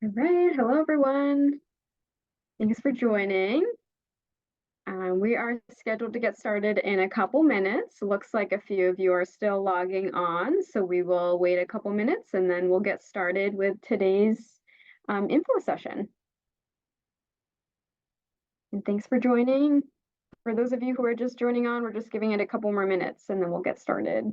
All right, hello everyone. Thanks for joining. We are scheduled to get started in a couple minutes. Looks like a few of you are still logging on, so we will wait a couple minutes and then we'll get started with today's info session. And thanks for joining. For those of you who are just joining on, we're just giving it a couple more minutes and then we'll get started.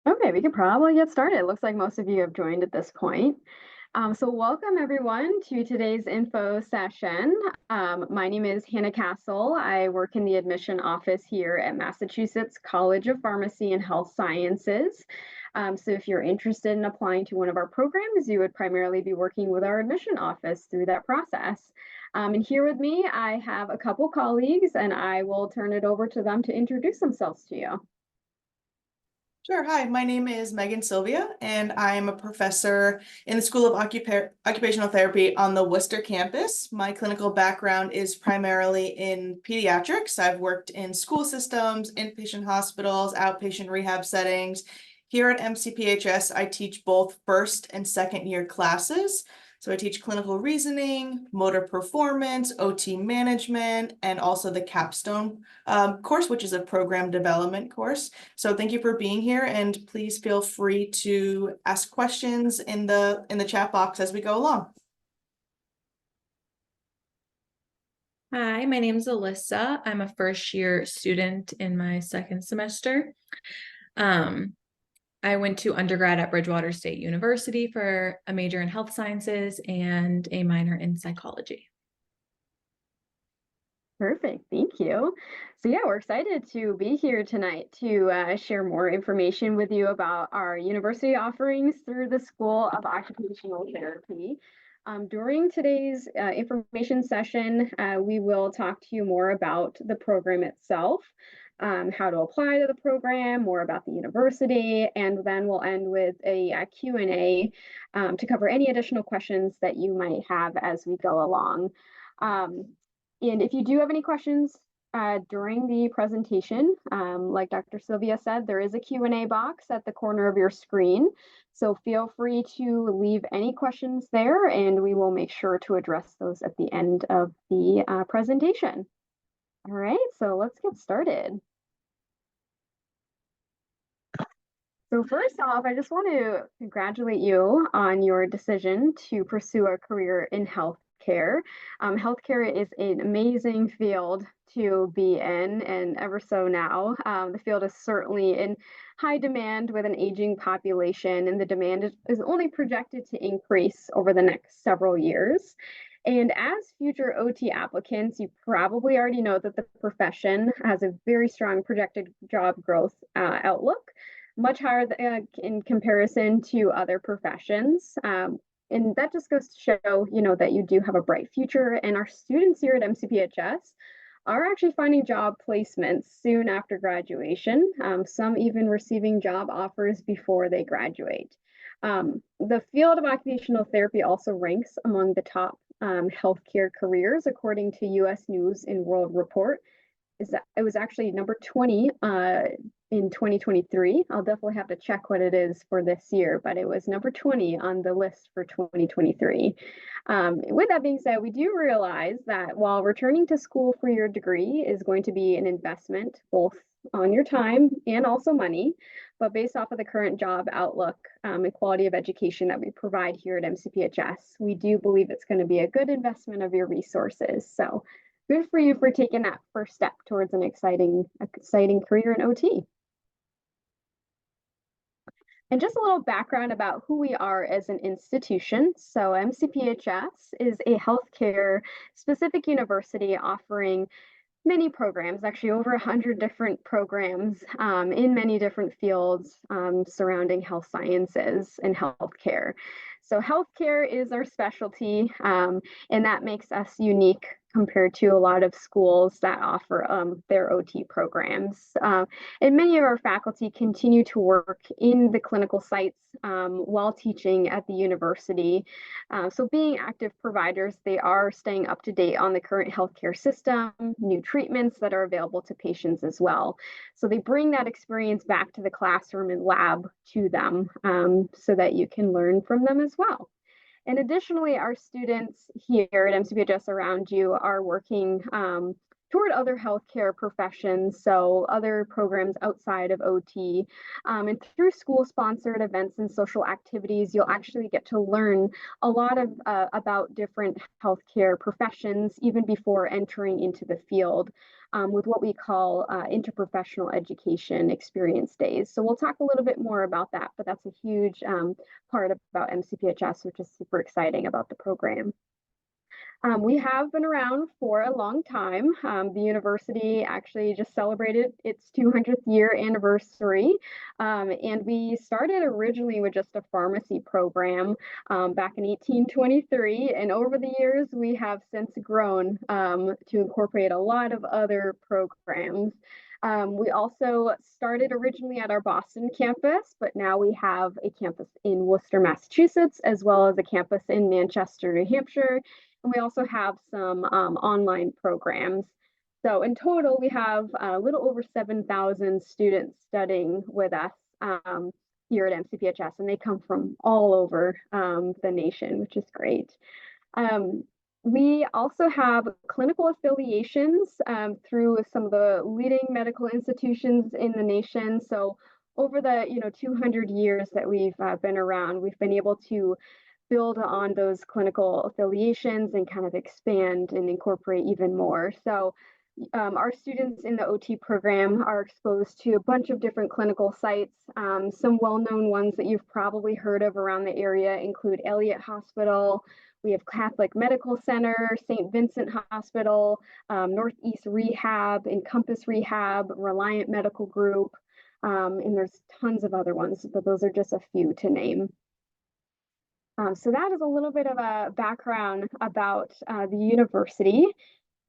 Okay, we could probably get started. It looks like most of you have joined at this point. So welcome everyone to today's info session. My name is Hannah Castle. I work in the admission office here at Massachusetts College of Pharmacy and Health Sciences. So if you're interested in applying to one of our programs, you would primarily be working with our admission office through that process. And here with me, I have a couple colleagues and I will turn it over to them to introduce themselves to you. Sure. Hi, my name is Megan Sylvia, and I'm a professor in the School of Occupational Therapy on the Worcester campus. My clinical background is primarily in pediatrics. I've worked in school systems, inpatient hospitals, outpatient rehab settings. Here at MCPHS, I teach both first and second year classes. So I teach clinical reasoning, motor performance, OT management, and also the capstone course, which is a program development course. So thank you for being here, and please feel free to ask questions in the chat box as we go along. Hi, my name is Alyssa. I'm a first year student in my second semester. I went to undergrad at Bridgewater State University for a major in health sciences and a minor in psychology. Perfect, thank you. So yeah, we're excited to be here tonight to share more information with you about our university offerings through the School of Occupational Therapy. During today's information session, we will talk to you more about the program itself, how to apply to the program, more about the university, and then we'll end with a Q&A to cover any additional questions that you might have as we go along. And if you do have any questions during the presentation, like Dr. Sylvia said, there is a Q&A box at the corner of your screen. So feel free to leave any questions there and we will make sure to address those at the end of the presentation. All right, so let's get started. So first off, I just want to congratulate you on your decision to pursue a career in healthcare. Healthcare is an amazing field to be in, and ever so now. The field is certainly in high demand with an aging population, and the demand is only projected to increase over the next several years. And as future OT applicants, you probably already know that the profession has a very strong projected job growth outlook, much higher in comparison to other professions. And that just goes to show, that you do have a bright future. And our students here at MCPHS are actually finding job placements soon after graduation, some even receiving job offers before they graduate. The field of occupational therapy also ranks among the top healthcare careers, according to US News and World Report. It was actually number 20 in 2023. I'll definitely have to check what it is for this year, but it was number 20 on the list for 2023. With that being said, we do realize that while returning to school for your degree is going to be an investment both on your time and also money, but based off of the current job outlook and quality of education that we provide here at MCPHS, we do believe it's going to be a good investment of your resources. So good for you for taking that first step towards an exciting career in OT. And just a little background about who we are as an institution. So MCPHS is a healthcare specific university offering many programs, actually over 100 different programs in many different fields surrounding health sciences and healthcare. So healthcare is our specialty, and that makes us unique compared to a lot of schools that offer their OT programs. And many of our faculty continue to work in the clinical sites while teaching at the university. So being active providers, they are staying up to date on the current healthcare system, new treatments that are available to patients as well. So they bring that experience back to the classroom and lab to them so that you can learn from them as well. And additionally, our students here at MCPHS around you are working toward other healthcare professions, so other programs outside of OT. And through school-sponsored events and social activities, you'll actually get to learn a lot of about different healthcare professions even before entering into the field. With what we call interprofessional education experience days. So we'll talk a little bit more about that, but that's a huge part about MCPHS, which is super exciting about the program. We have been around for a long time. The university actually just celebrated its 200th year anniversary. And we started originally with just a pharmacy program back in 1823. And over the years, we have since grown to incorporate a lot of other programs. We also started originally at our Boston campus, but now we have a campus in Worcester, Massachusetts, as well as a campus in Manchester, New Hampshire. And we also have some online programs. So in total, we have a little over 7,000 students studying with us here at MCPHS, and they come from all over the nation, which is great. We also have clinical affiliations through some of the leading medical institutions in the nation. So over the 200 years that we've been around, we've been able to build on those clinical affiliations and kind of expand and incorporate even more. So our students in the OT program are exposed to a bunch of different clinical sites. Some well-known ones that you've probably heard of around the area include Elliott Hospital. We have Catholic Medical Center, St. Vincent Hospital, Northeast Rehab, Encompass Rehab, Reliant Medical Group, and there's tons of other ones, but those are just a few to name. So that is a little bit of a background about the university.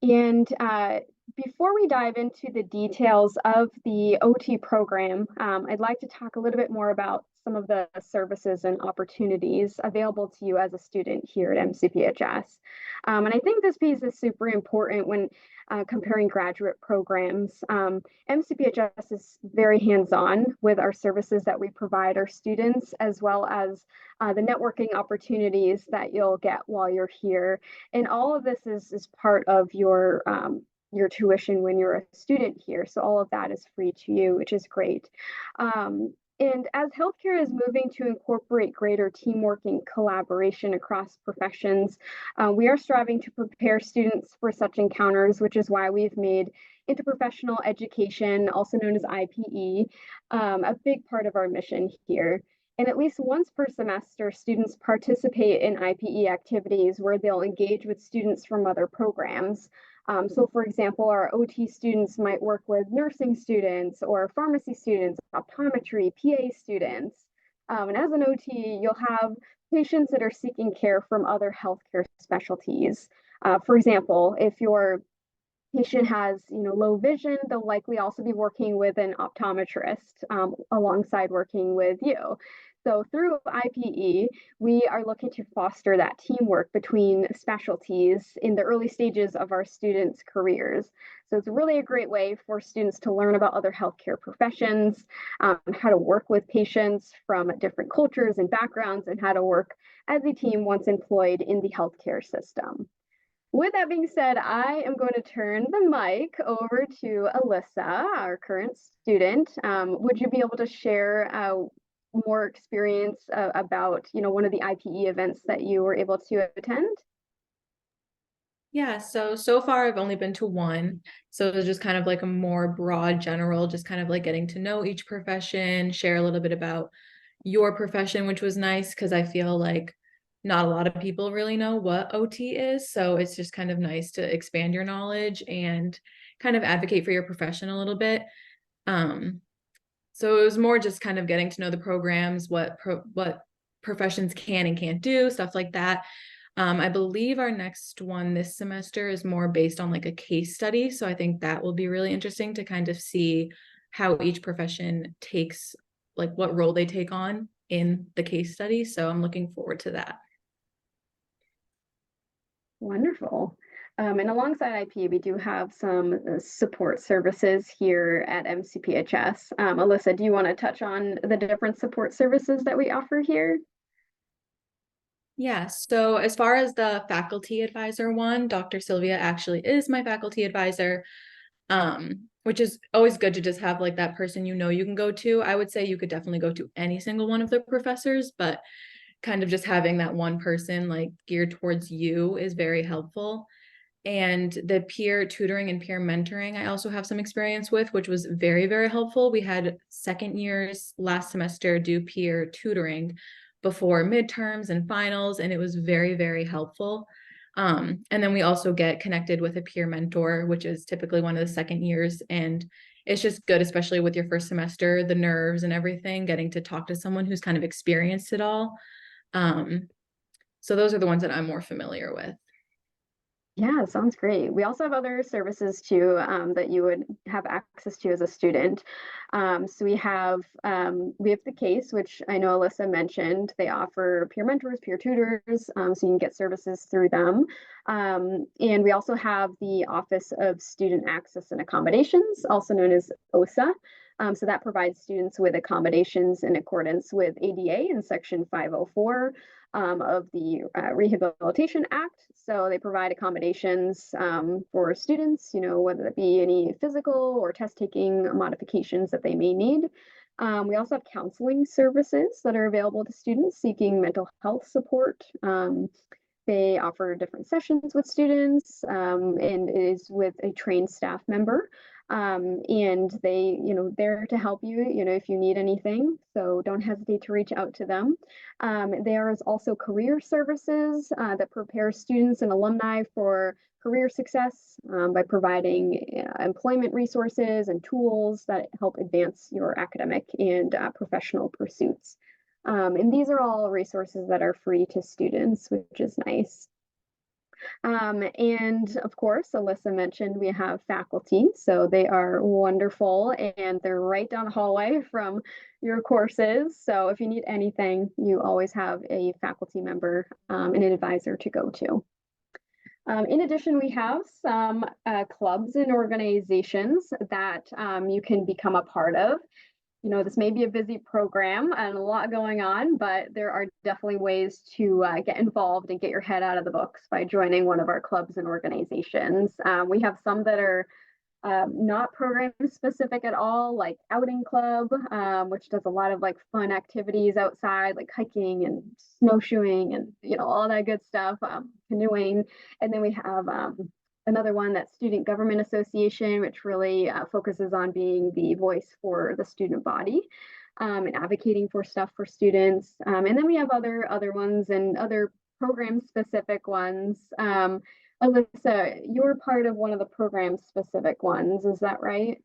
And before we dive into the details of the OT program, I'd like to talk a little bit more about some of the services and opportunities available to you as a student here at MCPHS. And I think this piece is super important when comparing graduate programs. MCPHS is very hands-on with our services that we provide our students, as well as the networking opportunities that you'll get while you're here. And all of this is part of your tuition when you're a student here. So all of that is free to you, which is great. And as healthcare is moving to incorporate greater teamwork and collaboration across professions, we are striving to prepare students for such encounters, which is why we've made interprofessional education, also known as IPE, a big part of our mission here. And at least once per semester, students participate in IPE activities where they'll engage with students from other programs. So for example, our OT students might work with nursing students or pharmacy students, optometry, PA students. And as an OT, you'll have patients that are seeking care from other healthcare specialties. For example, if your patient has low vision, they'll likely also be working with an optometrist alongside working with you. So through IPE, we are looking to foster that teamwork between specialties in the early stages of our students' careers. So it's really a great way for students to learn about other healthcare professions, how to work with patients from different cultures and backgrounds, and how to work as a team once employed in the healthcare system. With that being said, I am going to turn the mic over to Alyssa, our current student. Would you be able to share more experience about one of the IPE events that you were able to attend? Yeah, so far I've only been to one. So it was just kind of like a more broad general, just kind of like getting to know each profession, share a little bit about your profession, which was nice because I feel like not a lot of people really know what OT is. So it's just kind of nice to expand your knowledge and kind of advocate for your profession a little bit. So it was more just kind of getting to know the programs, what professions can and can't do, stuff like that. I believe our next one this semester is more based on like a case study. So I think that will be really interesting to kind of see how each profession takes, like what role they take on in the case study. So I'm looking forward to that. Wonderful. And alongside IP, we do have some support services here at MCPHS. Alyssa, do you want to touch on the different support services that we offer here? Yeah, so as far as the faculty advisor one, Dr. Sylvia actually is my faculty advisor, which is always good to just have like that person you can go to. I would say you could definitely go to any single one of the professors, but kind of just having that one person like geared towards you is very helpful. And the peer tutoring and peer mentoring, I also have some experience with, which was very, very helpful. We had second years last semester do peer tutoring before midterms and finals, and it was very, very helpful. And then we also get connected with a peer mentor, which is typically one of the second years. And it's just good, especially with your first semester, the nerves and everything, getting to talk to someone who's kind of experienced it all. So those are the ones that I'm more familiar with. Yeah, sounds great. We also have other services too that you would have access to as a student. So we have the case, which I know Alyssa mentioned. They offer peer mentors, peer tutors, so you can get services through them. And we also have the Office of Student Access and Accommodations, also known as OSA. So that provides students with accommodations in accordance with ADA in Section 504 of the Rehabilitation Act. So they provide accommodations for students, whether it be any physical or test taking modifications that they may need. We also have counseling services that are available to students seeking mental health support. They offer different sessions with students, and it is with a trained staff member. And they're to help you, if you need anything. So don't hesitate to reach out to them. There is also career services that prepare students and alumni for career success by providing employment resources and tools that help advance your academic and professional pursuits. And these are all resources that are free to students, which is nice. And of course, Alyssa mentioned we have faculty, so they are wonderful and they're right down the hallway from your courses. So if you need anything, you always have a faculty member and an advisor to go to. In addition, we have some clubs and organizations that you can become a part of. This may be a busy program and a lot going on, but there are definitely ways to get involved and get your head out of the books by joining one of our clubs and organizations. We have some that are not program specific at all, like Outing Club, which does a lot of like fun activities outside, like hiking and snowshoeing and all that good stuff, canoeing. And then we have another one, that Student Government Association, which really focuses on being the voice for the student body and advocating for stuff for students. And then we have other ones and other program specific ones. Alyssa, you're part of one of the program specific ones, is that right?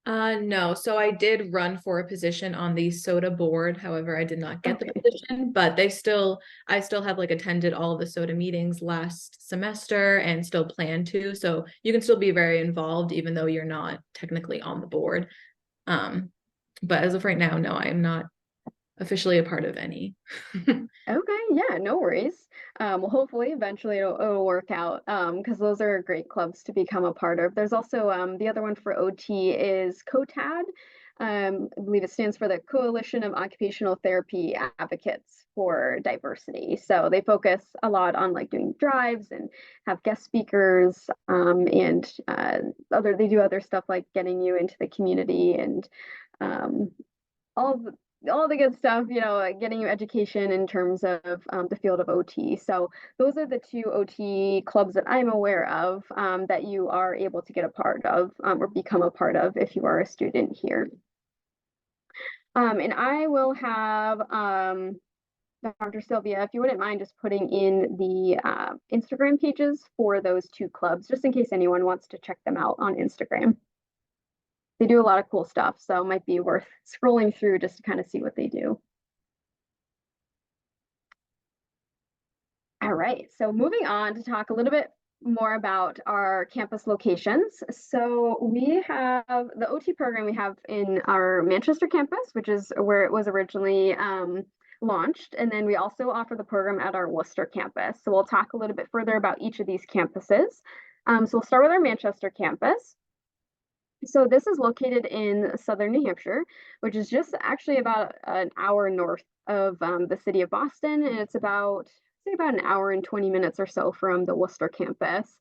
No, so I did run for a position on the SOTA board. However, I did not get the Okay. position, but I still have like attended all of the SOTA meetings last semester and still plan to. So you can still be very involved even though you're not technically on the board. But as of right now, no, I am not officially a part of any. Okay, yeah, no worries. Well, hopefully, eventually it'll work out because those are great clubs to become a part of. There's also the other one for OT is COTAD. I believe it stands for the Coalition of Occupational Therapy Advocates for Diversity. So they focus a lot on like doing drives and have guest speakers and they do other stuff like getting you into the community and um, all all the good stuff, getting you education in terms of the field of OT. So those are the two OT clubs that I'm aware of that you are able to get a part of or become a part of if you are a student here. And I will have Dr. Sylvia, if you wouldn't mind just putting in the Instagram pages for those two clubs, just in case anyone wants to check them out on Instagram. They do a lot of cool stuff, so it might be worth scrolling through just to kind of see what they do. All right, so moving on to talk a little bit more about our campus locations. So we have the OT program we have in our Manchester campus, which is where it was originally launched. And then we also offer the program at our Worcester campus. So we'll talk a little bit further about each of these campuses. So we'll start with our Manchester campus. So this is located in southern New Hampshire, which is just actually about an hour north of the city of Boston, and it's about, say, about an hour and 20 minutes or so from the Worcester campus.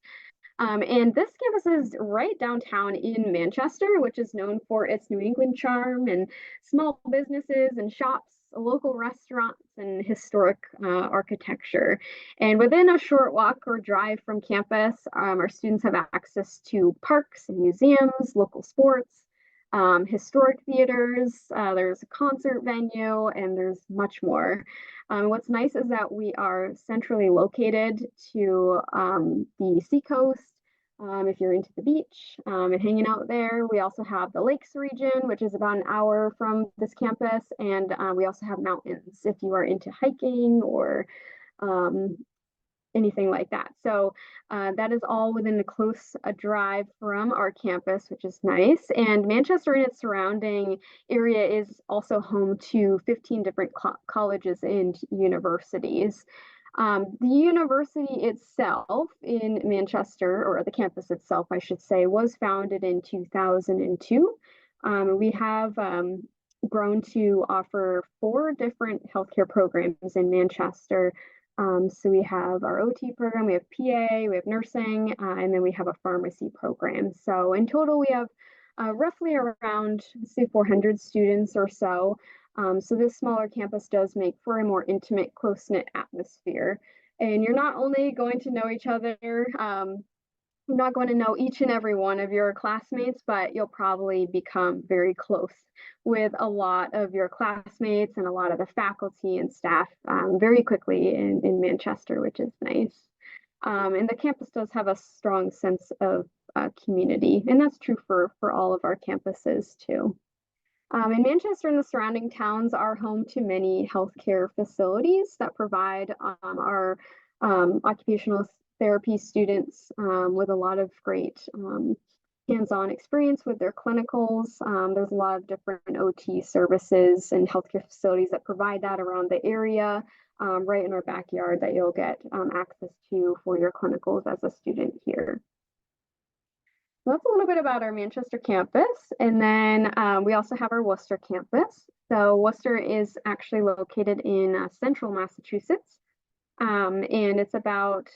And this campus is right downtown in Manchester, which is known for its New England charm and small businesses and shops, local restaurants, and historic architecture. And within a short walk or drive from campus, our students have access to parks and museums, local sports, historic theaters, there's a concert venue, and there's much more. What's nice is that we are centrally located to the seacoast. If you're into the beach and hanging out there, we also have the lakes region, which is about an hour from this campus, and we also have mountains if you are into hiking or anything like that. So that is all within a close drive from our campus, which is nice. And Manchester and its surrounding area is also home to 15 different colleges and universities. The university itself in Manchester, or the campus itself, I should say, was founded in 2002. We have grown to offer 4 different healthcare programs in Manchester. So we have our OT program, we have PA, we have nursing, and then we have a pharmacy program. So in total, we have roughly around, say, 400 students or so. So this smaller campus does make for a more intimate, close-knit atmosphere. And you're not only going to know each other, you're not going to know each and every one of your classmates, but you'll probably become very close with a lot of your classmates and a lot of the faculty and staff very quickly in Manchester, which is nice. And the campus does have a strong sense of community, and that's true for all of our campuses too. And Manchester and the surrounding towns are home to many healthcare facilities that provide our occupational therapy students with a lot of great hands-on experience with their clinicals. There's a lot of different OT services and healthcare facilities that provide that around the area, right in our backyard, that you'll get access to for your clinicals as a student here. So that's a little bit about our Manchester campus. And then we also have our Worcester campus. So Worcester is actually located in central Massachusetts. And it's about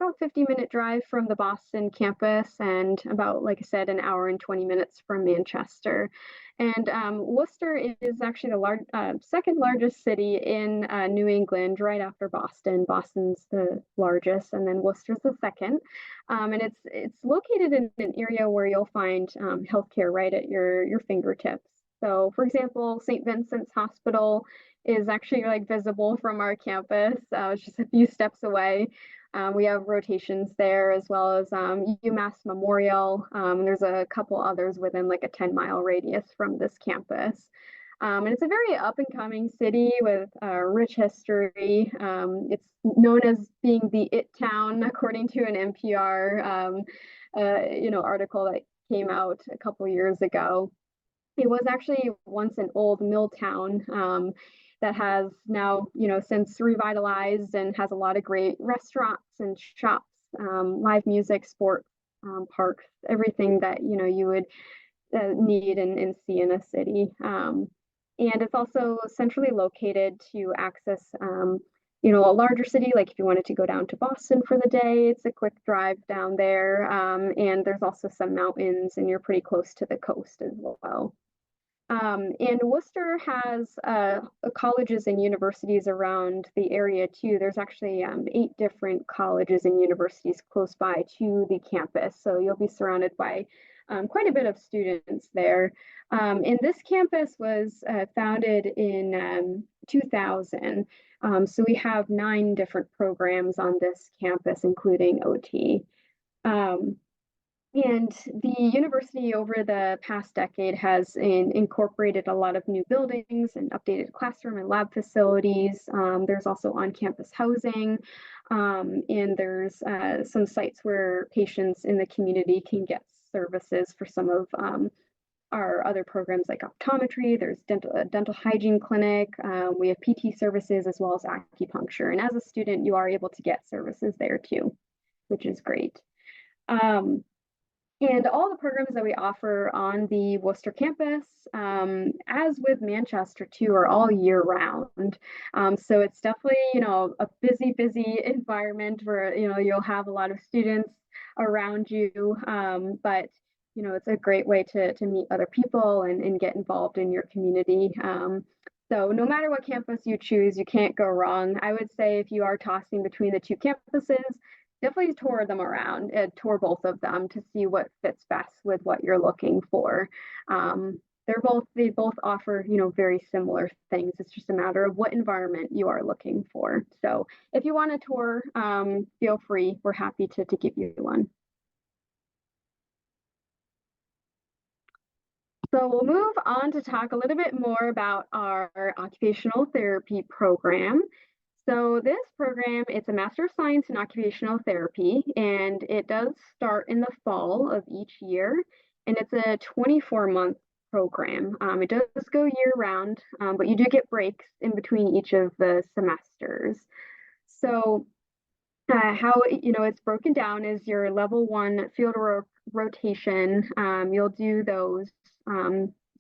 50-minute drive from the Boston campus, and about, like I said, an hour and 20 minutes from Manchester. And Worcester is actually the second largest city in New England, right after Boston. Boston's the largest, and then Worcester's the second. And it's located in an area where you'll find healthcare right at your fingertips. So, for example, St. Vincent's Hospital is actually like visible from our campus. It's just a few steps away. We have rotations there, as well as UMass Memorial. There's a couple others within like a 10-mile radius from this campus. And it's a very up-and-coming city with rich history. It's known as being the It Town, according to an NPR article that came out a couple years ago. It was actually once an old mill town that has now, since revitalized and has a lot of great restaurants and shops, live music, sports, parks, everything that, you would need and see in a city. And it's also centrally located to access, a larger city. Like if you wanted to go down to Boston for the day, it's a quick drive down there. And there's also some mountains, and you're pretty close to the coast as well. And Worcester has colleges and universities around the area too. There's actually 8 different colleges and universities close by to the campus. So you'll be surrounded by quite a bit of students there. And this campus was founded in 2000. So we have 9 different programs on this campus, including OT. Um, and the university over the past decade has incorporated a lot of new buildings and updated classroom and lab facilities. There's also on-campus housing, and there's some sites where patients in the community can get services for some of our other programs like optometry. There's dental hygiene clinic. We have PT services as well as acupuncture. And as a student, you are able to get services there too, which is great. And all the programs that we offer on the Worcester campus, as with Manchester too, are all year round. So it's definitely, a busy environment where, you'll have a lot of students around you. But, it's a great way to meet other people and get involved in your community. So no matter what campus you choose, you can't go wrong. I would say if you are tossing between the 2 campuses, definitely tour them around, tour both of them to see what fits best with what you're looking for. They both offer, very similar things. It's just a matter of what environment you are looking for. So if you want a tour, feel free. We're happy to give you one. So we'll move on to talk a little bit more about our occupational therapy program. So this program, it's a Master of Science in Occupational Therapy, and it does start in the fall of each year, and it's a 24-month program. It does go year round, but you do get breaks in between each of the semesters. So how it's broken down is your level 1 field rotation. You'll do those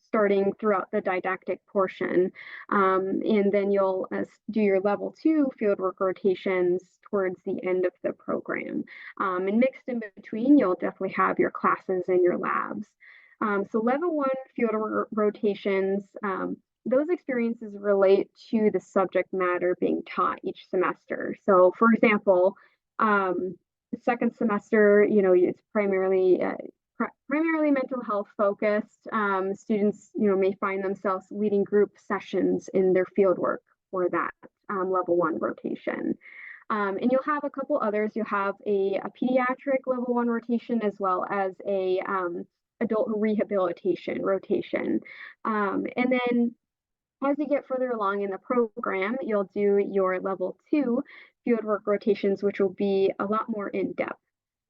starting throughout the didactic portion. And then you'll do your level 2 fieldwork rotations towards the end of the program. And mixed in between, you'll definitely have your classes and your labs. So level 1 field rotations, those experiences relate to the subject matter being taught each semester. So for example, the second semester, it's primarily mental health focused. Students, may find themselves leading group sessions in their fieldwork for that level 1 rotation. And you'll have a couple others. You'll have a pediatric level 1 rotation as well as a adult rehabilitation rotation. And then as you get further along in the program, you'll do your level 2 fieldwork rotations, which will be a lot more in depth.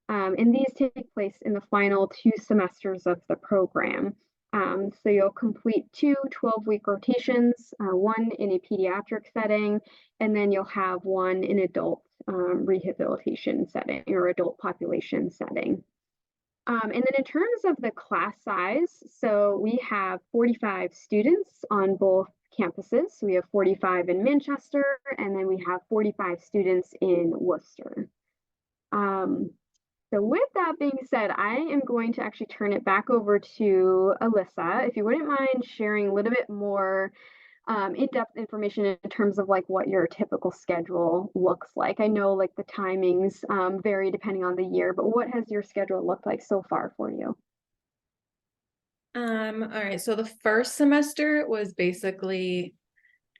And these take place in the final 2 semesters of the program. So you'll complete 2 12-week rotations, one in a pediatric setting, and then you'll have one in adult rehabilitation setting or adult population setting. And then in terms of the class size, so we have 45 students on both campuses. So we have 45 in Manchester, and then we have 45 students in Worcester. So with that being said, I am going to actually turn it back over to Alyssa. If you wouldn't mind sharing a little bit more in-depth information in terms of like what your typical schedule looks like. I know like the timings vary depending on the year, but what has your schedule looked like so far for you? All right. So the first semester was basically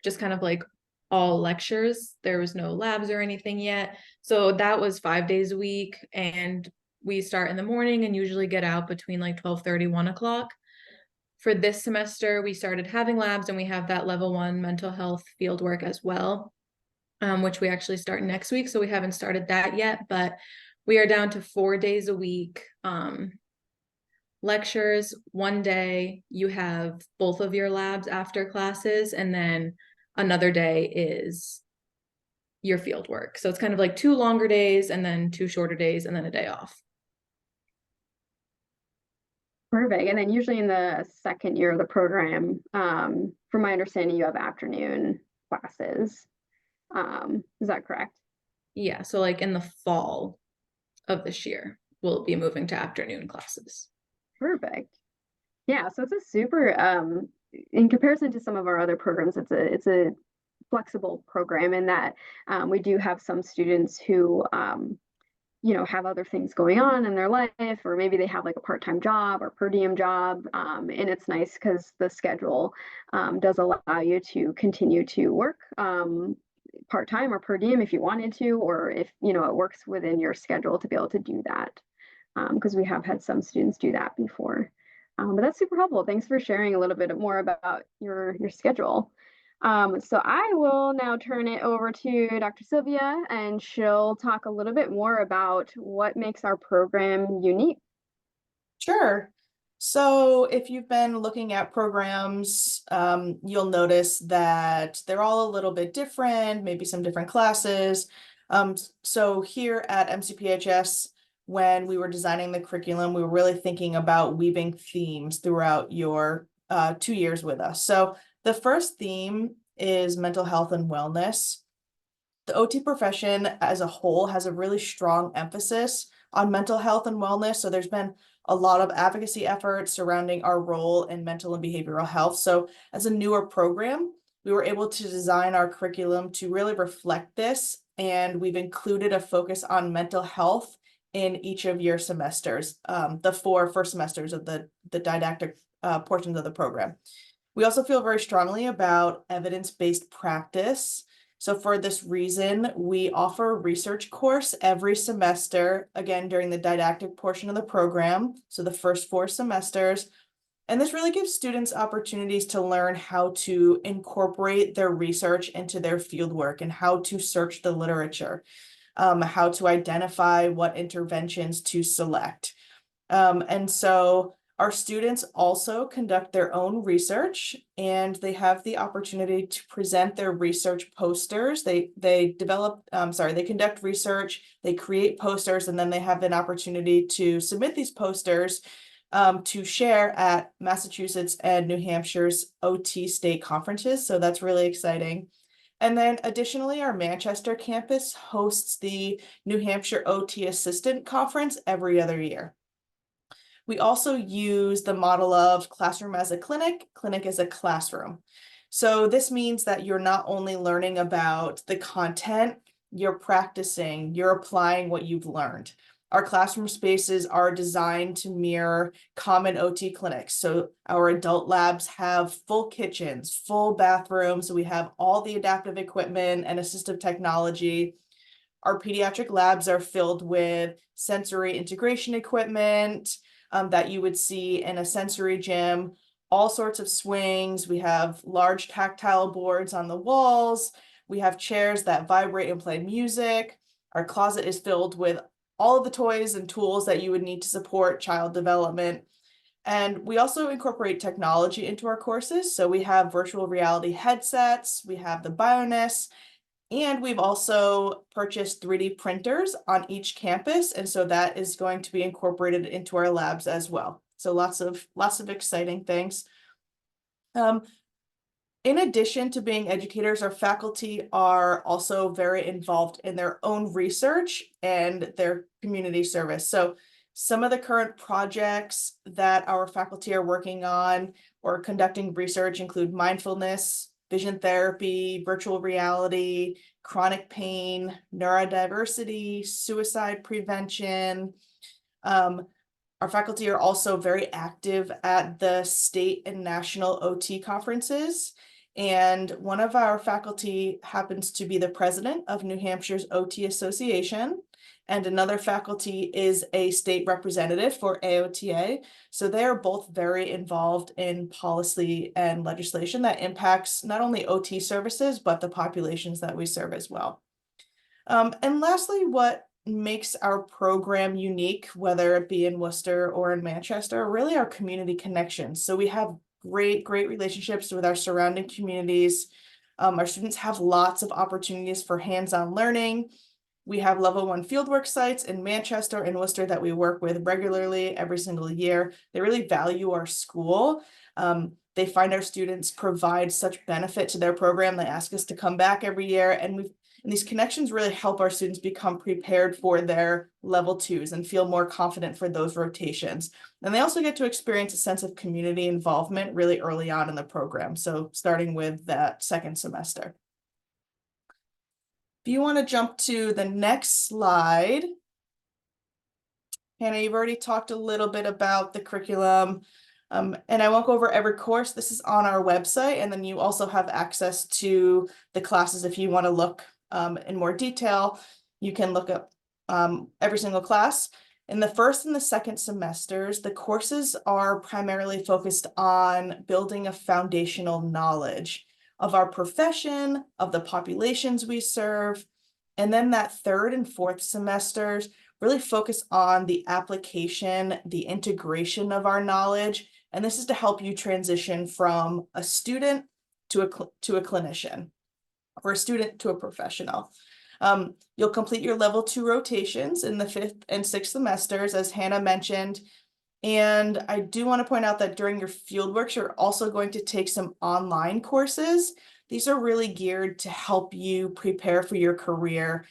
just kind of like all lectures. There was no labs or anything yet. So that was 5 days a week, and we start in the morning and usually get out between like 12:30, 1 o'clock. For this semester, we started having labs, and we have that level 1 mental health field work as well, which we actually start next week. So we haven't started that yet, but we are down to 4 days a week. Lectures, 1 day, you have both of your labs after classes, and then another day is your field work. So it's kind of like 2 longer days and then 2 shorter days and then a day off. Perfect. And then usually in the second year of the program, from my understanding, you have afternoon classes. Is that correct? Yeah. So like in the fall of this year, we'll be moving to afternoon classes. Perfect. Yeah. So it's a super, in comparison to some of our other programs, it's a flexible program in that we do have some students who have other things going on in their life, or maybe they have like a part-time job or per diem job. And it's nice because the schedule does allow you to continue to work part-time or per diem if you wanted to, or if it works within your schedule to be able to do that. Because we have had some students do that before. But that's super helpful. Thanks for sharing a little bit more about your schedule. So I will now turn it over to Dr. Sylvia, and she'll talk a little bit more about what makes our program unique. Sure. So if you've been looking at programs, you'll notice that they're all a little bit different, maybe some different classes. So here at MCPHS, when we were designing the curriculum, we were really thinking about weaving themes throughout your 2 years with us. So the first theme is mental health and wellness. The OT profession as a whole has a really strong emphasis on mental health and wellness. So there's been a lot of advocacy efforts surrounding our role in mental and behavioral health. So as a newer program, we were able to design our curriculum to really reflect this. And we've included a focus on mental health in each of your semesters, the 4 first semesters of the didactic portions of the program. We also feel very strongly about evidence-based practice. So for this reason, we offer a research course every semester, again, during the didactic portion of the program, so the first 4 semesters. And this really gives students opportunities to learn how to incorporate their research into their fieldwork and how to search the literature, how to identify what interventions to select. And so our students also conduct their own research, and they have the opportunity to present their research posters. They conduct research, they create posters, and then they have an opportunity to submit these posters to share at Massachusetts and New Hampshire's OT state conferences. So that's really exciting. And then additionally, our Manchester campus hosts the New Hampshire OT Assistant Conference every other year. We also use the model of classroom as a clinic, clinic as a classroom. So this means that you're not only learning about the content, you're practicing, you're applying what you've learned. Our classroom spaces are designed to mirror common OT clinics. So our adult labs have full kitchens, full bathrooms. So we have all the adaptive equipment and assistive technology. Our pediatric labs are filled with sensory integration equipment, that you would see in a sensory gym, all sorts of swings. We have large tactile boards on the walls. We have chairs that vibrate and play music. Our closet is filled with all of the toys and tools that you would need to support child development. And we also incorporate technology into our courses. So we have virtual reality headsets, we have the Bioness, and we've also purchased 3D printers on each campus. And so that is going to be incorporated into our labs as well. So lots of exciting things. In addition to being educators, our faculty are also very involved in their own research and their community service. So some of the current projects that our faculty are working on or conducting research include mindfulness, vision therapy, virtual reality, chronic pain, neurodiversity, suicide prevention. Our faculty are also very active at the state and national OT conferences. And one of our faculty happens to be the president of New Hampshire's OT Association. And another faculty is a state representative for AOTA. So they are both very involved in policy and legislation that impacts not only OT services, but the populations that we serve as well. And lastly, what makes our program unique, whether it be in Worcester or in Manchester, are really our community connections. So we have great relationships with our surrounding communities. Our students have lots of opportunities for hands-on learning. We have level 1 fieldwork sites in Manchester and Worcester that we work with regularly every single year. They really value our school. They find our students provide such benefit to their program. They ask us to come back every year, and these connections really help our students become prepared for their level 2s and feel more confident for those rotations. And they also get to experience a sense of community involvement really early on in the program. So starting with that 2nd semester. If you want to jump to the next slide, Hannah, you've already talked a little bit about the curriculum, and I won't go over every course. This is on our website, and then you also have access to the classes if you want to look in more detail. You can look up every single class. In the first and the second semesters, the courses are primarily focused on building a foundational knowledge of our profession, of the populations we serve. And then that third and fourth semesters really focus on the application, the integration of our knowledge. And this is to help you transition from a student to a clinician, or a student to a professional. You'll complete your level 2 rotations in the 5th and 6th semesters, as Hannah mentioned. And I do want to point out that during your fieldworks, you're also going to take some online courses. These are really geared to help you prepare for your career,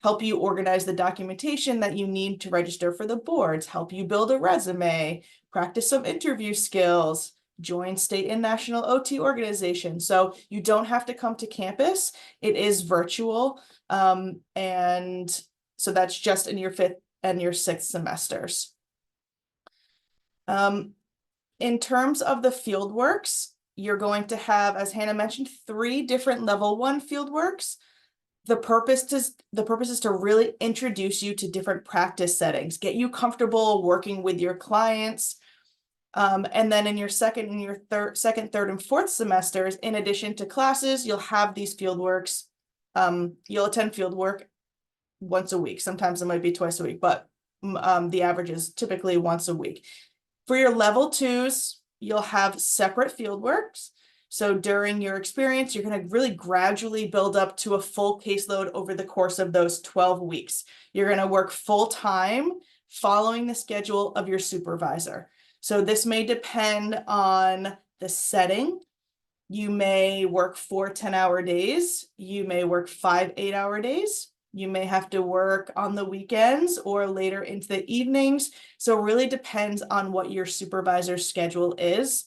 help you organize the documentation that you need to register for the boards, help you build a resume, practice some interview skills, join state and national OT organizations. So you don't have to come to campus. It is virtual. And so that's just in your 5th and your 6th semesters. In terms of the fieldworks, you're going to have, as Hannah mentioned, 3 different level 1 fieldworks. The purpose is to really introduce you to different practice settings, get you comfortable working with your clients. And then in your second, third, and fourth semesters, in addition to classes, you'll have these fieldworks. You'll attend fieldwork once a week. Sometimes it might be twice a week, but the average is typically once a week. For your level 2s, you'll have separate fieldworks. So during your experience, you're going to really gradually build up to a full caseload over the course of those 12 weeks. You're going to work full time following the schedule of your supervisor. So this may depend on the setting. You may work 4 10-hour days. You may work 5 8-hour days. You may have to work on the weekends or later into the evenings. So it really depends on what your supervisor's schedule is.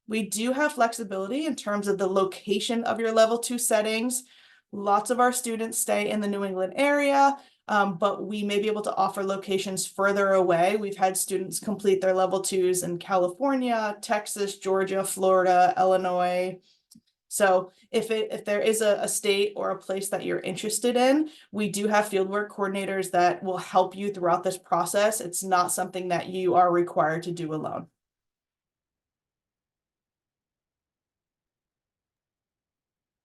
We do have flexibility in terms of the location of your level 2 settings. Lots of our students stay in the New England area, but we may be able to offer locations further away. We've had students complete their level 2s in California, Texas, Georgia, Florida, Illinois. So if there is a state or a place that you're interested in, we do have fieldwork coordinators that will help you throughout this process. It's not something that you are required to do alone.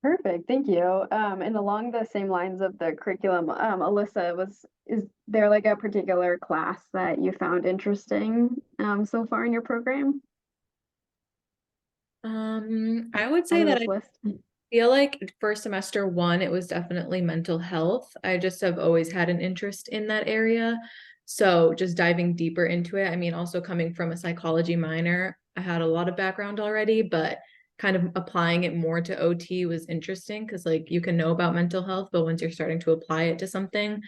Perfect, thank you. And along the same lines of the curriculum, Alyssa, is there like a particular class that you found interesting so far in your program? I would say On that this I list? feel like for semester 1, it was definitely mental health. I just have always had an interest in that area. So just diving deeper into it. I mean, also coming from a psychology minor, I had a lot of background already, but kind of applying it more to OT was interesting because like you can know about mental health, but once you're starting to apply it to something,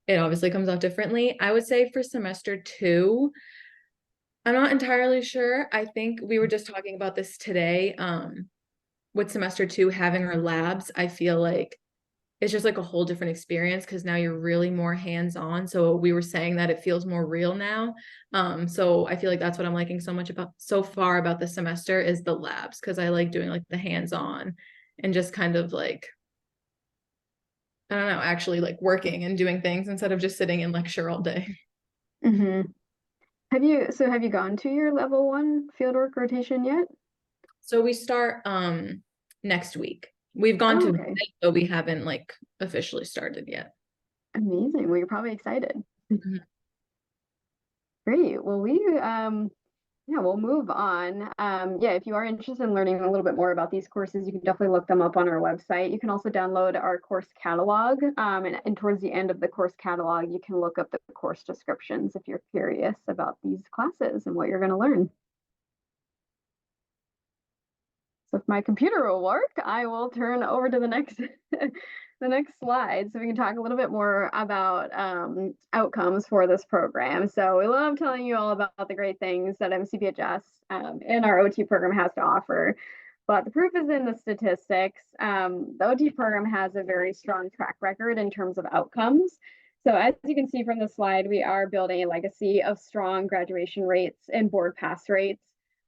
it obviously comes out differently. I would say for semester 2, I'm not entirely sure. I think we were just talking about this today. With semester 2 having our labs, I feel like it's just like a whole different experience because now you're really more hands-on. So we were saying that it feels more real now. So I feel like that's what I'm liking so much about so far about this semester is the labs because I like doing like the hands-on and just kind of like I don't know, actually like working and doing things instead of just sitting in lecture all day. Mm-hmm. Have you gone to your level 1 fieldwork rotation yet? So we start next week. We've gone Oh, to okay. it, but we haven't like officially started yet. Amazing. Well, you're probably excited. Mhm. Great. Well, yeah, we'll move on. Yeah, if you are interested in learning a little bit more about these courses, you can definitely look them up on our website. You can also download our course catalog. And towards the end of the course catalog, you can look up the course descriptions if you're curious about these classes and what you're going to learn. So if my computer will work, I will turn over to the next the next slide so we can talk a little bit more about outcomes for this program. So we love telling you all about the great things that MCPHS and our OT program has to offer. But the proof is in the statistics. The OT program has a very strong track record in terms of outcomes. So as you can see from the slide, we are building a legacy of strong graduation rates and board pass rates.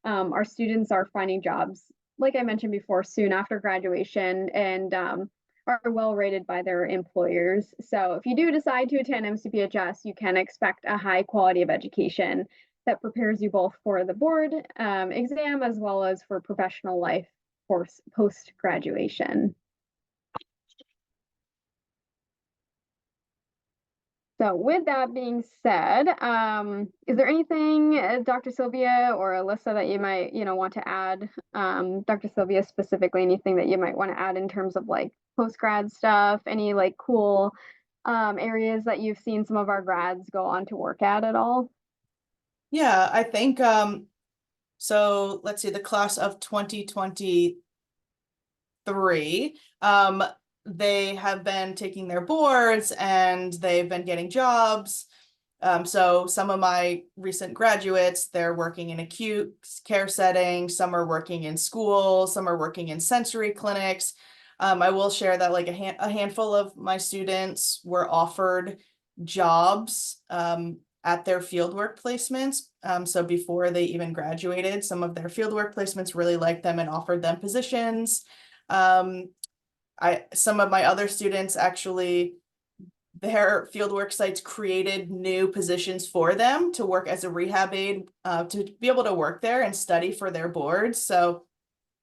Our students are finding jobs, like I mentioned before, soon after graduation, and are well rated by their employers. So if you do decide to attend MCPHS, you can expect a high quality of education that prepares you both for the board exam as well as for professional life post graduation. So with that being said, is there anything, Dr. Sylvia or Alyssa, that you might, want to add? Dr. Sylvia specifically, anything that you might want to add in terms of like post-grad stuff, any like cool areas that you've seen some of our grads go on to work at all? Yeah, I think so let's see, the class of 2023, they have been taking their boards and they've been getting jobs. So some of my recent graduates, they're working in acute care settings, some are working in schools, some are working in sensory clinics. I will share that like a handful of my students were offered jobs at their fieldwork placements. So before they even graduated, some of their fieldwork placements really liked them and offered them positions. Some of my other students actually, their fieldwork sites created new positions for them to work as a rehab aide, to be able to work there and study for their boards. So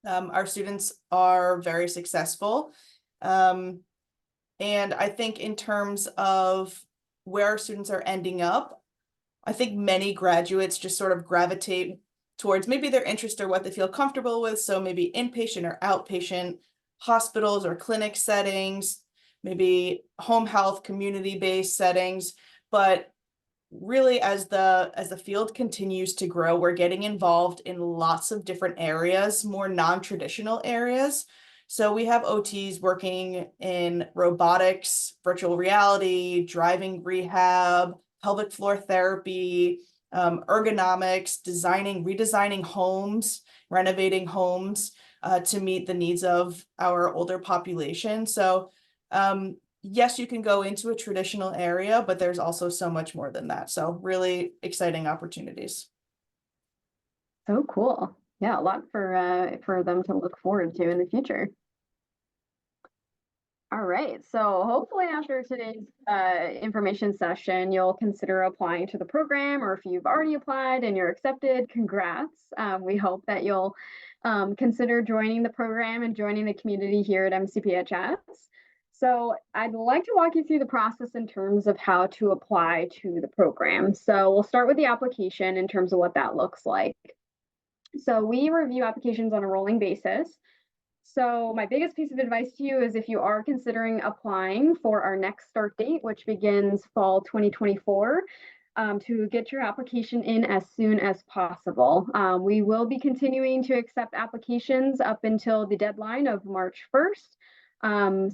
our students are very successful. And I think in terms of where our students are ending up, I think many graduates just sort of gravitate towards maybe their interest or what they feel comfortable with. So maybe inpatient or outpatient hospitals or clinic settings, maybe home health, community-based settings. But really, as the field continues to grow, we're getting involved in lots of different areas, more non-traditional areas. So we have OTs working in robotics, virtual reality, driving rehab, pelvic floor therapy, ergonomics, redesigning homes, renovating homes to meet the needs of our older population. So yes, you can go into a traditional area, but there's also so much more than that. So really exciting opportunities. So cool. Yeah, a lot for them to look forward to in the future. All right, so hopefully after today's information session, you'll consider applying to the program, or if you've already applied and you're accepted, congrats. We hope that you'll consider joining the program and joining the community here at MCPHS. So I'd like to walk you through the process in terms of how to apply to the program. So we'll start with the application in terms of what that looks like. So we review applications on a rolling basis. So my biggest piece of advice to you is if you are considering applying for our next start date, which begins fall 2024, to get your application in as soon as possible. We will be continuing to accept applications up until the deadline of March 1st.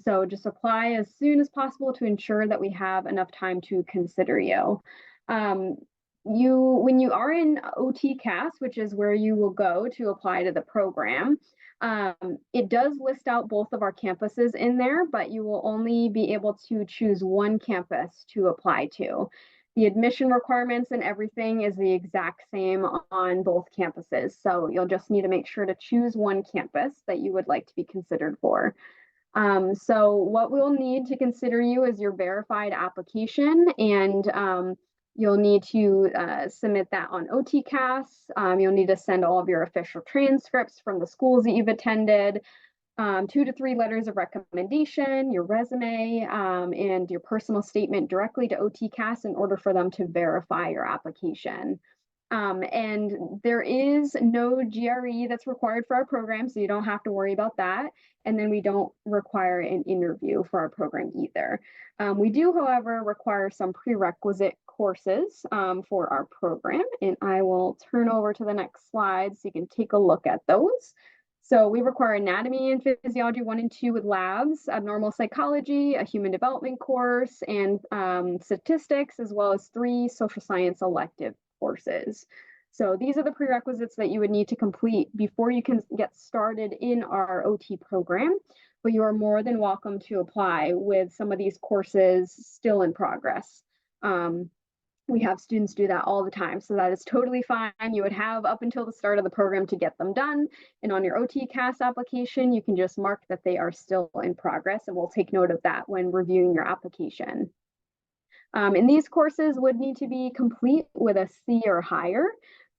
So just apply as soon as possible to ensure that we have enough time to consider you. When you are in OTCAS, which is where you will go to apply to the program, it does list out both of our campuses in there, but you will only be able to choose one campus to apply to. The admission requirements and everything is the exact same on both campuses. So you'll just need to make sure to choose one campus that you would like to be considered for. So what we'll need to consider you is your verified application, and you'll need to submit that on OTCAS. You'll need to send all of your official transcripts from the schools that you've attended, 2 to 3 letters of recommendation, your resume, and your personal statement directly to OTCAS in order for them to verify your application. And there is no GRE that's required for our program, so you don't have to worry about that. And then we don't require an interview for our program either. We do, however, require some prerequisite courses for our program, and I will turn over to the next slide so you can take a look at those. So we require anatomy and physiology 1 and 2 with labs, abnormal psychology, a human development course, and statistics, as well as 3 social science elective courses. So these are the prerequisites that you would need to complete before you can get started in our OT program, but you are more than welcome to apply with some of these courses still in progress. We have students do that all the time, so that is totally fine. You would have up until the start of the program to get them done, and on your OTCAS application, you can just mark that they are still in progress, and we'll take note of that when reviewing your application. And these courses would need to be complete with a C or higher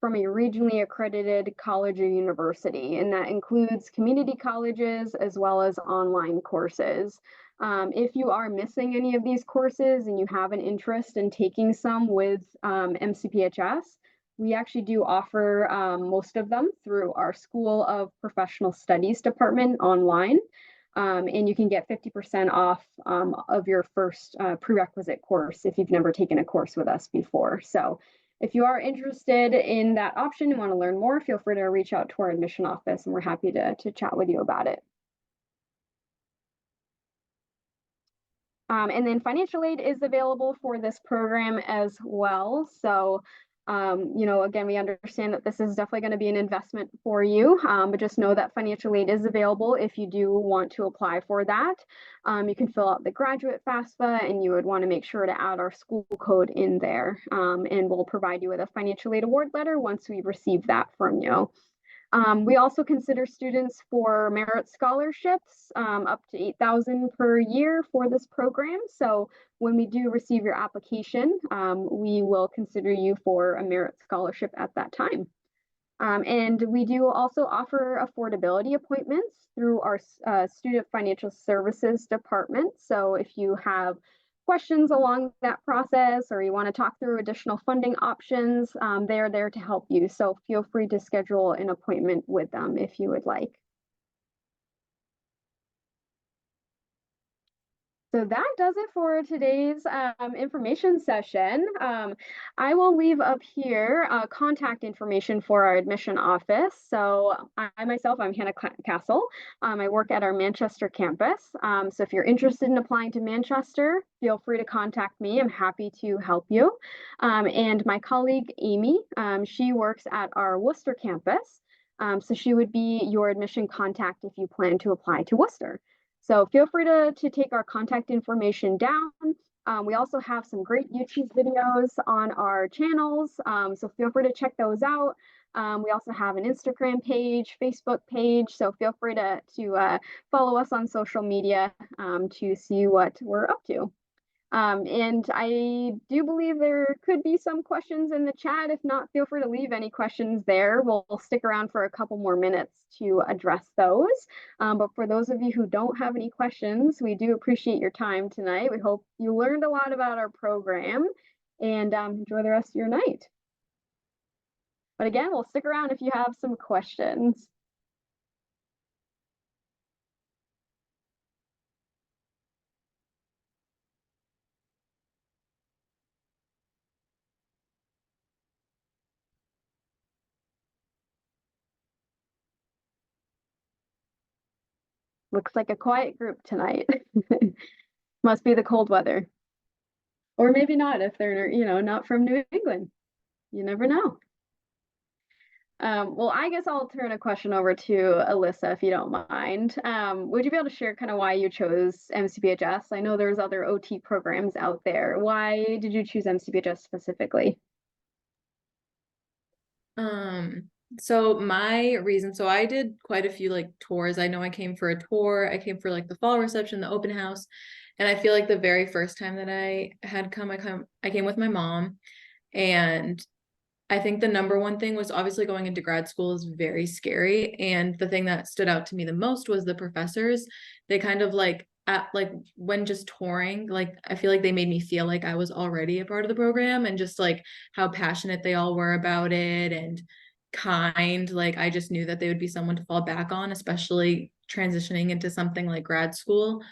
from a regionally accredited college or university, and that includes community colleges as well as online courses. If you are missing any of these courses and you have an interest in taking some with MCPHS, we actually do offer most of them through our School of Professional Studies department online. And you can get 50% off of your first prerequisite course if you've never taken a course with us before. So if you are interested in that option and want to learn more, feel free to reach out to our admission office and we're happy to chat with you about it. And then financial aid is available for this program as well. So, again, we understand that this is definitely going to be an investment for you, but just know that financial aid is available if you do want to apply for that. You can fill out the graduate FAFSA and you would want to make sure to add our school code in there. And we'll provide you with a financial aid award letter once we receive that from you. We also consider students for merit scholarships up to $8,000 per year for this program. So when we do receive your application, we will consider you for a merit scholarship at that time. And we do also offer affordability appointments through our Student Financial Services Department. So if you have questions along that process or you want to talk through additional funding options, they're there to help you. So feel free to schedule an appointment with them if you would like. So that does it for today's information session. I will leave up here contact information for our admission office. So I'm Hannah Castle. I work at our Manchester campus. So if you're interested in applying to Manchester, feel free to contact me. I'm happy to help you. And my colleague, Amy, she works at our Worcester campus. So she would be your admission contact if you plan to apply to Worcester. So feel free to take our contact information down. We also have some great YouTube videos on our channels, so feel free to check those out. We also have an Instagram page, Facebook page, so feel free to follow us on social media to see what we're up to. And I do believe there could be some questions in the chat. If not, feel free to leave any questions there. We'll stick around for a couple more minutes to address those. But for those of you who don't have any questions, we do appreciate your time tonight. We hope you learned a lot about our program and enjoy the rest of your night. But again, we'll stick around if you have some questions. Looks like a quiet group tonight. Must be the cold weather. Or maybe not if they're, not from New England. You never know. Well, I guess I'll turn a question over to Alyssa, if you don't mind. Would you be able to share kind of why you chose MCPHS? I know there's other OT programs out there. Why did you choose MCPHS specifically? So my reason, so I did quite a few like tours. I know I came for a tour. I came for like the fall reception, the open house. And I feel like the very first time that I had come, I came with my mom. And I think the number one thing was obviously going into grad school is very scary. And the thing that stood out to me the most was the professors. They kind of when just touring, like I feel like they made me feel like I was already a part of the program and just like how passionate they all were about it and kind. Like I just knew that they would be someone to fall back on, especially transitioning into something like grad school.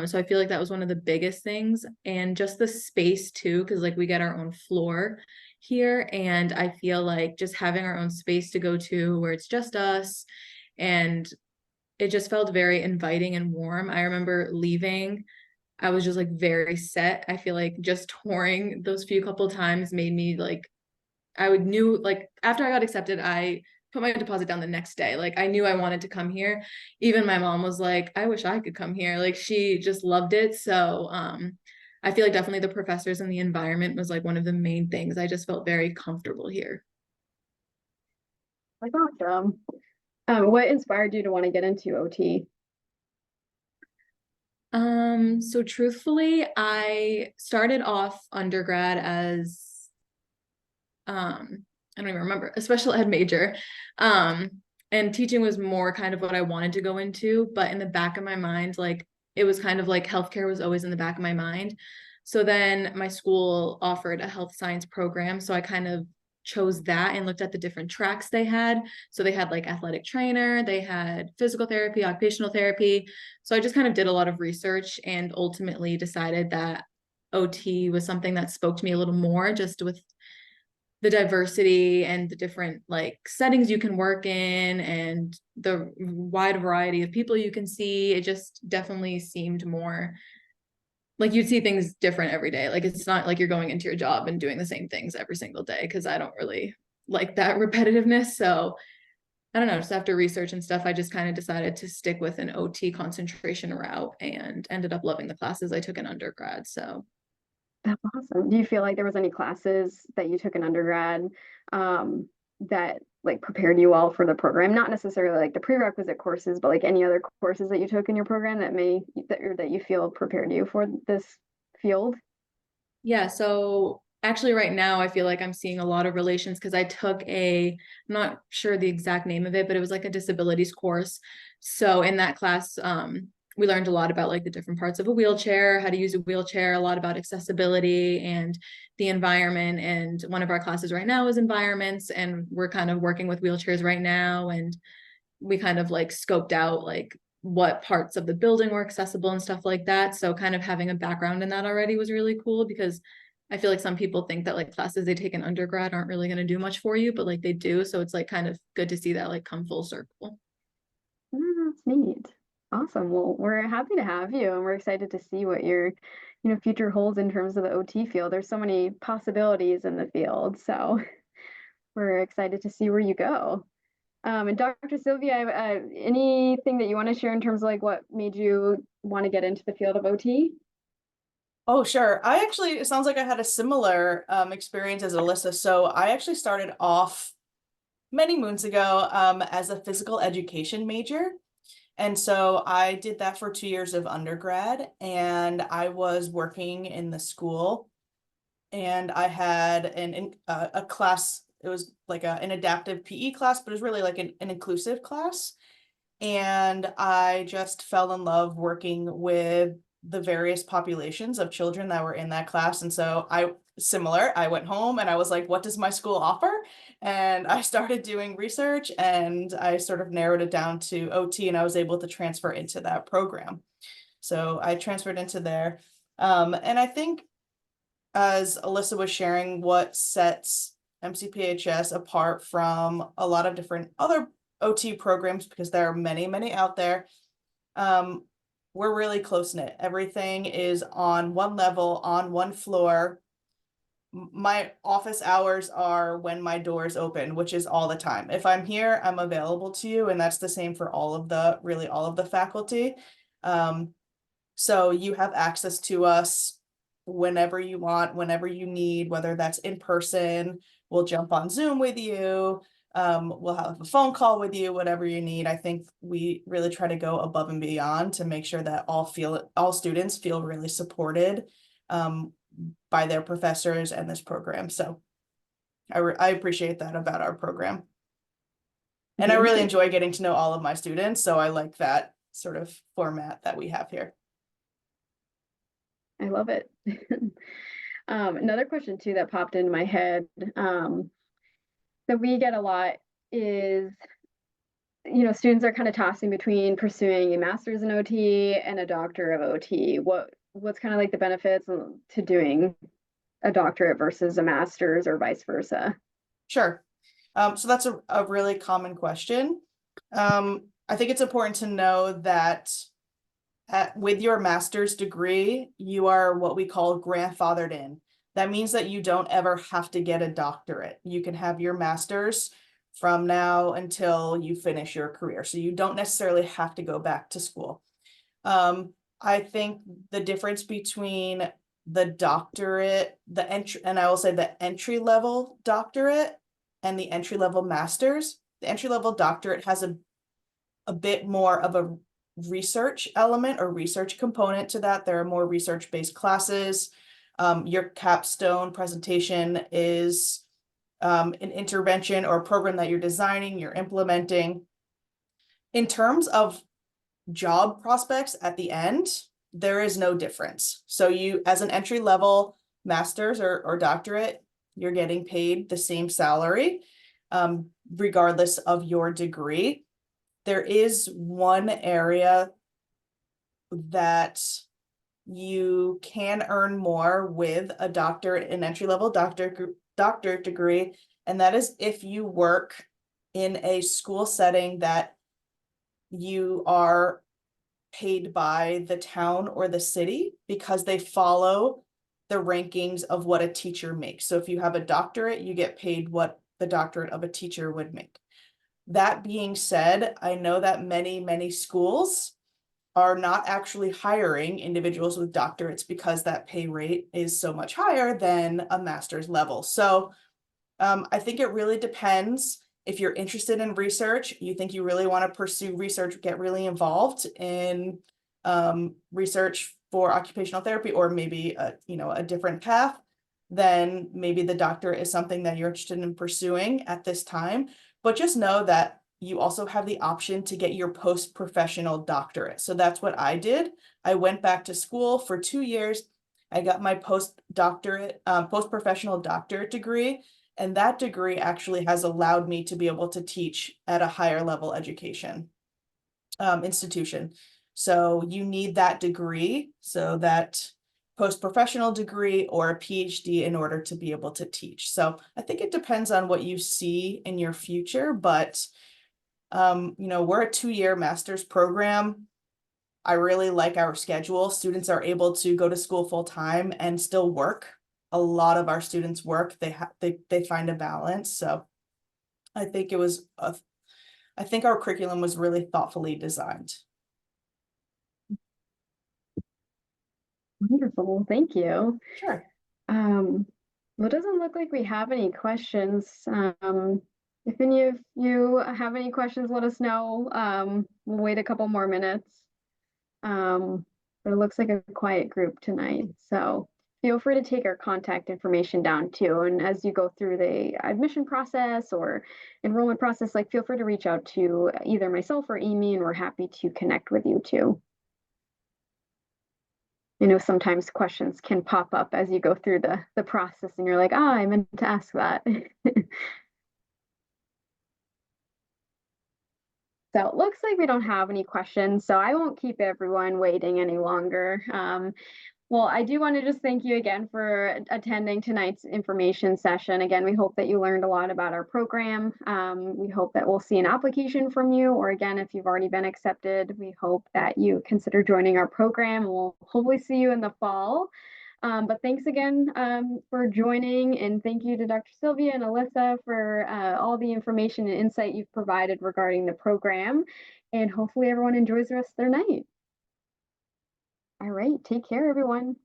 So I feel like that was one of the biggest things, and just the space too, because like we get our own floor here, and I feel like just having our own space to go to where it's just us, and it just felt very inviting and warm. I remember leaving, I was just like very set. I feel like just touring those few couple times made me like knew like after I got accepted, I put my deposit down the next day. Like I knew I wanted to come here. Even my mom was like, I wish I could come here. Like she just loved it. So I feel like definitely the professors and the environment was like one of the main things. I just felt very comfortable here. Like awesome. What inspired you to want to get into OT? So truthfully, I started off undergrad as I don't even remember, a special ed major. Um, and teaching was more kind of what I wanted to go into, but in the back of my mind, like it was kind of like healthcare was always in the back of my mind. So then my school offered a health science program. So I kind of chose that and looked at the different tracks they had. So they had like athletic trainer, they had physical therapy, occupational therapy. So I just kind of did a lot of research and ultimately decided that OT was something that spoke to me a little more, just with the diversity and the different like settings you can work in and the wide variety of people you can see. It just definitely seemed more like you'd see things different every day. Like it's not like you're going into your job and doing the same things every single day, because I don't really like that repetitiveness. So I don't know, just after research and stuff, I just kind of decided to stick with an OT concentration route and ended up loving the classes I took in undergrad. So That's awesome. Do you feel like there was any classes that you took in undergrad that like prepared you well for the program? Not necessarily like the prerequisite courses, but like any other courses that you took in your program that you feel prepared you for this field? yeah, so actually right now I feel like I'm seeing a lot of relations because I took I'm not sure the exact name of it, but it was like a disabilities course. So in that class, we learned a lot about like the different parts of a wheelchair, how to use a wheelchair, a lot about accessibility and the environment. And one of our classes right now is environments, and we're kind of working with wheelchairs right now. And we kind of like scoped out like what parts of the building were accessible and stuff like that. So kind of having a background in that already was really cool, because I feel like some people think that like classes they take in undergrad aren't really going to do much for you, but like they do. So it's like kind of good to see that like come full circle. Oh, that's neat. Awesome. Well, we're happy to have you, and we're excited to see what your future holds in terms of the OT field. There's so many possibilities in the field, so we're excited to see where you go. And Dr. Sylvia, anything that you want to share in terms of like what made you want to get into the field of OT? Oh, sure. I actually, it sounds like I had a similar experience as Alyssa. So I actually started off many moons ago as a physical education major. And so I did that for 2 years of undergrad, and I was working in the school, and I had a class. It was like an adaptive PE class, but it was really like an inclusive class. And I just fell in love working with the various populations of children that were in that class. And so I went home and I was like, what does my school offer? And I started doing research, and I sort of narrowed it down to OT, and I was able to transfer into that program. So I transferred into there. And I think, as Alyssa was sharing, what sets MCPHS apart from a lot of different other OT programs, because there are many, many out there, we're really close knit. Everything is on one level, on one floor. My office hours are when my doors open, which is all the time. If I'm here, I'm available to you, and that's the same for all of the faculty. So you have access to us whenever you want, whenever you need, whether that's in person, we'll jump on Zoom with you, we'll have a phone call with you, whatever you need. I think we really try to go above and beyond to make sure that all students feel really supported by their professors and this program. So I appreciate that about our program. And I really Amazing. enjoy getting to know all of my students. So I like that sort of format that we have here. I love it. Another question too that popped into my head that we get a lot is, students are kind of tossing between pursuing a master's in OT and a doctor of OT. What's kind of like the benefits to doing a doctorate versus a master's or vice versa? Sure. So that's a really common question. I think it's important to know that with your master's degree, you are what we call grandfathered in. That means that you don't ever have to get a doctorate. You can have your master's from now until you finish your career. So you don't necessarily have to go back to school. I think the difference between the doctorate, and I will say the entry level doctorate and the entry level master's, the entry level doctorate has a bit more of a research element or research component to that. There are more research-based classes. Your capstone presentation is an intervention or a program that you're designing, you're implementing. In terms of job prospects at the end, there is no difference. So you, as an entry level master's or doctorate, you're getting paid the same salary, regardless of your degree. There is one area that you can earn more with a doctorate, an entry-level doctorate degree, and that is if you work in a school setting that you are paid by the town or the city, because they follow the rankings of what a teacher makes. So if you have a doctorate, you get paid what the doctorate of a teacher would make. That being said, I know that many schools are not actually hiring individuals with doctorates because that pay rate is so much higher than a master's level. So I think it really depends. If you're interested in research, you think you really want to pursue research, get really involved in research for occupational therapy, or maybe a different path, then maybe the doctorate is something that you're interested in pursuing at this time. But just know that you also have the option to get your post-professional doctorate. So that's what I did. I went back to school for 2 years. I got my post-professional doctorate degree. And that degree actually has allowed me to be able to teach at a higher level education institution. So you need that degree, so that post-professional degree or a PhD in order to be able to teach. So I think it depends on what you see in your future, but we're a 2-year master's program. I really like our schedule. Students are able to go to school full time and still work. A lot of our students work. They find a balance. So I think I think our curriculum was really thoughtfully designed. Wonderful, thank you. Sure. Well, it doesn't look like we have any questions. If any of you have any questions, let us know. We'll wait a couple more minutes. But it looks like a quiet group tonight, so feel free to take our contact information down too. And as you go through the admission process or enrollment process, feel free to reach out to either myself or Amy, and we're happy to connect with you too. I know sometimes questions can pop up as you go through the process and you're like, I meant to ask that. So it looks like we don't have any questions, so I won't keep everyone waiting any longer. Well, I do want to just thank you again for attending tonight's information session. Again, we hope that you learned a lot about our program. We hope that we'll see an application from you, or again, if you've already been accepted, we hope that you consider joining our program. We'll hopefully see you in the fall. But thanks again for joining, and thank you to Dr. Sylvia and Alyssa for all the information and insight you've provided regarding the program. And hopefully everyone enjoys the rest of their night. All right, take care, everyone.